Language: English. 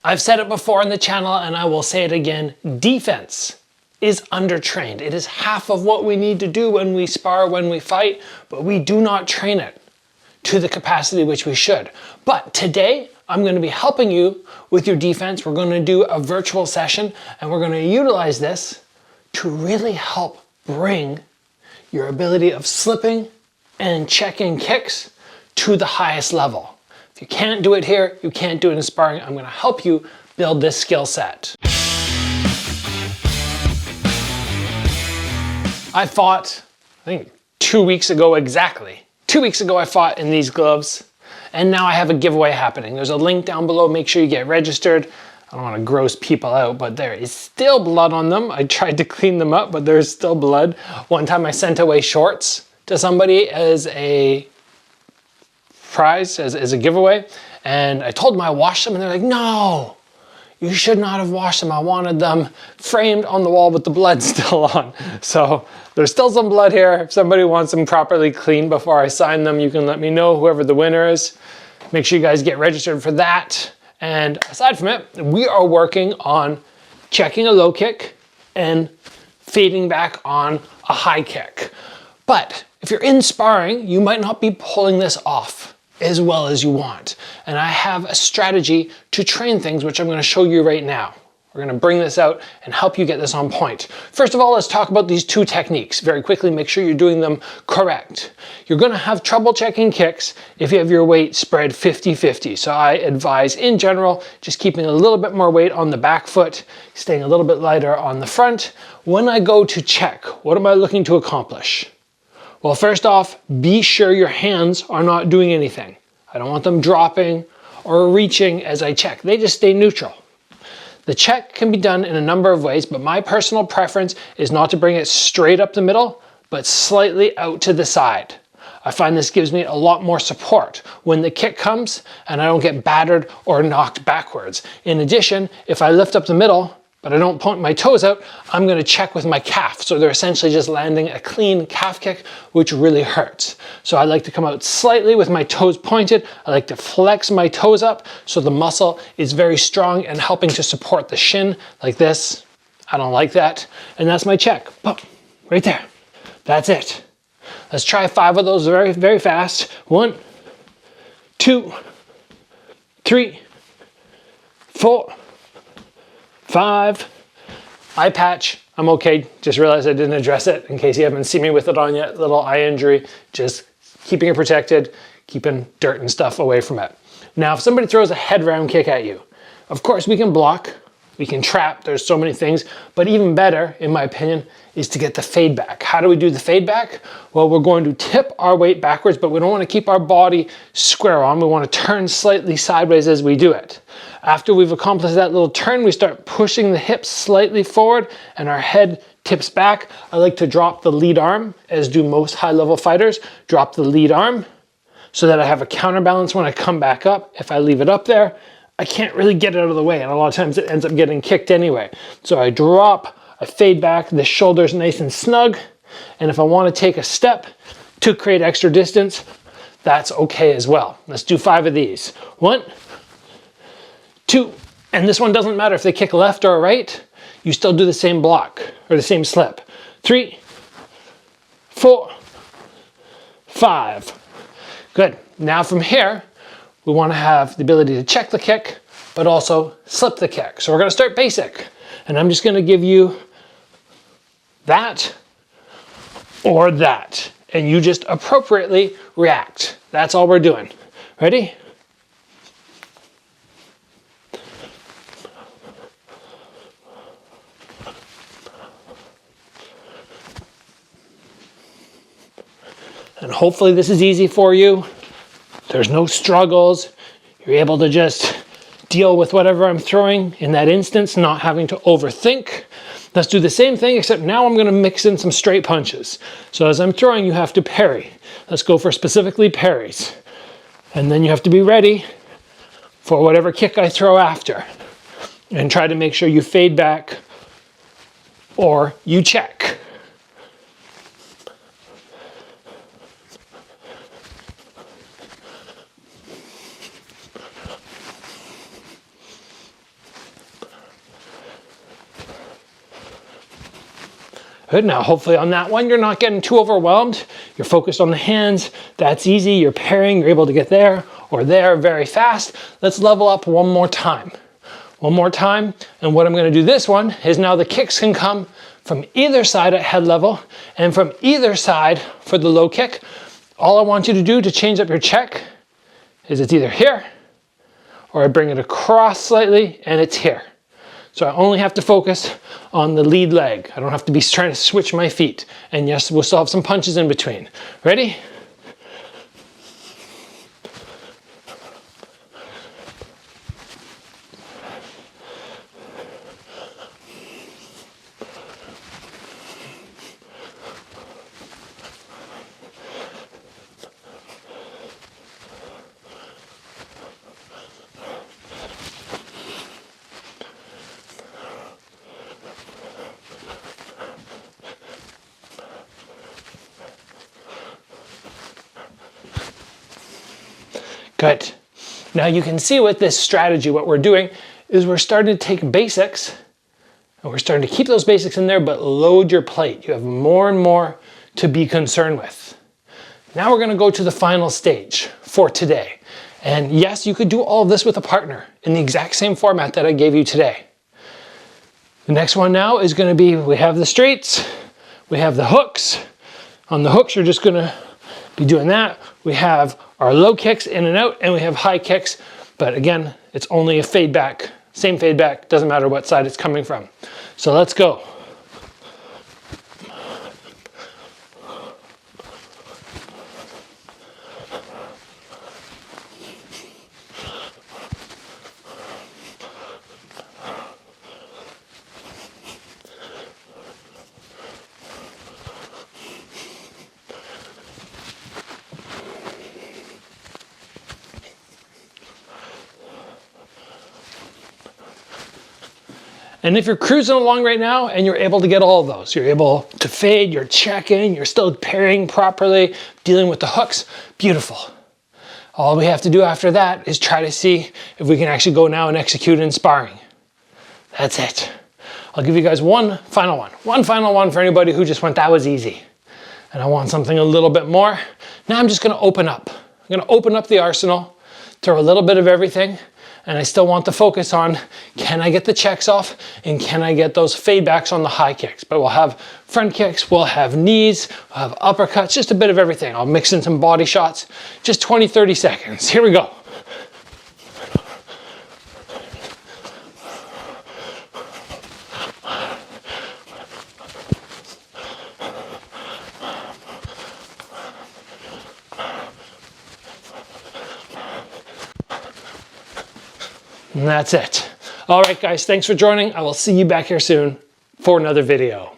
I've said it before on the channel and I will say it again, defense is undertrained. It is half of what we need to do when we spar, when we fight, but we do not train it to the capacity which we should. But today, I'm going to be helping you with your defense. We're going to do a virtual session and we're going to utilize this to really help bring your ability of slipping and checking kicks to the highest level. If you can't do it here, you can't do it in sparring. I'm going to help you build this skill set. I fought, I think 2 weeks ago exactly. 2 weeks ago I fought in these gloves and now I have a giveaway happening. There's a link down below, make sure you get registered. I don't want to gross people out, but there is still blood on them. I tried to clean them up, but there's still blood. One time I sent away shorts to somebody as a prize, as a giveaway, and I told them I washed them and they're like, no, you should not have washed them. I wanted them framed on the wall with the blood still on. So there's still some blood here. If somebody wants them properly cleaned before I sign them, you can let me know, whoever the winner is. Make sure you guys get registered for that. And aside from it, we are working on checking a low kick and fading back on a high kick. But if you're in sparring, you might not be pulling this off as well as you want. And I have a strategy to train things, which I'm going to show you right now. We're going to bring this out and help you get this on point. First of all, let's talk about these two techniques very quickly. Make sure you're doing them correct. You're going to have trouble checking kicks if you have your weight spread 50-50. So I advise in general, just keeping a little bit more weight on the back foot, staying a little bit lighter on the front. When I go to check, what am I looking to accomplish? Well, first off, be sure your hands are not doing anything. I don't want them dropping or reaching as I check. They just stay neutral. The check can be done in a number of ways, but my personal preference is not to bring it straight up the middle, but slightly out to the side. I find this gives me a lot more support when the kick comes and I don't get battered or knocked backwards. In addition, if I lift up the middle, but I don't point my toes out, I'm going to check with my calf. So they're essentially just landing a clean calf kick, which really hurts. So I like to come out slightly with my toes pointed. I like to flex my toes up so the muscle is very strong and helping to support the shin like this. I don't like that. And that's my check. Boom, right there. That's it. Let's try 5 of those very, very fast. 1, 2, 3, 4, 5. Eye patch, I'm okay. Just realized I didn't address it in case you haven't seen me with it on yet. Little eye injury, just keeping it protected, keeping dirt and stuff away from it. Now, if somebody throws a head round kick at you, of course we can block, we can trap, there's so many things, but even better, in my opinion, is to get the fade back. How do we do the fade back? Well, we're going to tip our weight backwards, but we don't want to keep our body square on. We want to turn slightly sideways as we do it. After we've accomplished that little turn, we start pushing the hips slightly forward and our head tips back. I like to drop the lead arm, as do most high-level fighters. Drop the lead arm so that I have a counterbalance when I come back up. If I leave it up there, I can't really get it out of the way, and a lot of times it ends up getting kicked anyway. So I drop, I fade back, the shoulder's nice and snug, and if I want to take a step to create extra distance, that's okay as well. Let's do 5 of these. 1, 2, and this one doesn't matter if they kick left or right, you still do the same block or the same slip. 3, 4, 5. Good. Now from here, we want to have the ability to check the kick, but also slip the kick. So we're going to start basic, and I'm just going to give you that or that, and you just appropriately react. That's all we're doing. Ready? And hopefully this is easy for you. There's no struggles. You're able to just deal with whatever I'm throwing in that instance, not having to overthink. Let's do the same thing, except now I'm gonna mix in some straight punches. So as I'm throwing, you have to parry. Let's go for specifically parries. And then you have to be ready for whatever kick I throw after. And try to make sure you fade back or you check. Good, now hopefully on that one, you're not getting too overwhelmed. You're focused on the hands, that's easy. You're pairing, you're able to get there or there very fast. Let's level up one more time. One more time, and what I'm gonna do this one is now the kicks can come from either side at head level and from either side for the low kick. All I want you to do to change up your check is it's either here or I bring it across slightly and it's here. So I only have to focus on the lead leg. I don't have to be trying to switch my feet. And yes, we'll still have some punches in between. Ready? Good. Now you can see with this strategy, what we're doing is we're starting to take basics and we're starting to keep those basics in there, but load your plate. You have more and more to be concerned with. Now we're gonna go to the final stage for today. And yes, you could do all of this with a partner in the exact same format that I gave you today. The next one now is gonna be, we have the straights, we have the hooks. On the hooks, you're just gonna be doing that. We have our low kicks in and out, and we have high kicks, but again, it's only a fade back. Same fade back, doesn't matter what side it's coming from. So let's go. And if you're cruising along right now and you're able to get all of those, you're able to fade, you're checking, you're still pairing properly, dealing with the hooks, beautiful. All we have to do after that is try to see if we can actually go now and execute in sparring. That's it. I'll give you guys one final one for anybody who just went, that was easy. And I want something a little bit more. Now I'm just gonna open up. I'm gonna open up the arsenal, throw a little bit of everything, and I still want the focus on, can I get the checks off and can I get those fade backs on the high kicks? But we'll have front kicks, we'll have knees, we'll have uppercuts, just a bit of everything. I'll mix in some body shots, just 20, 30 seconds. Here we go. And that's it. All right, guys, thanks for joining. I will see you back here soon for another video.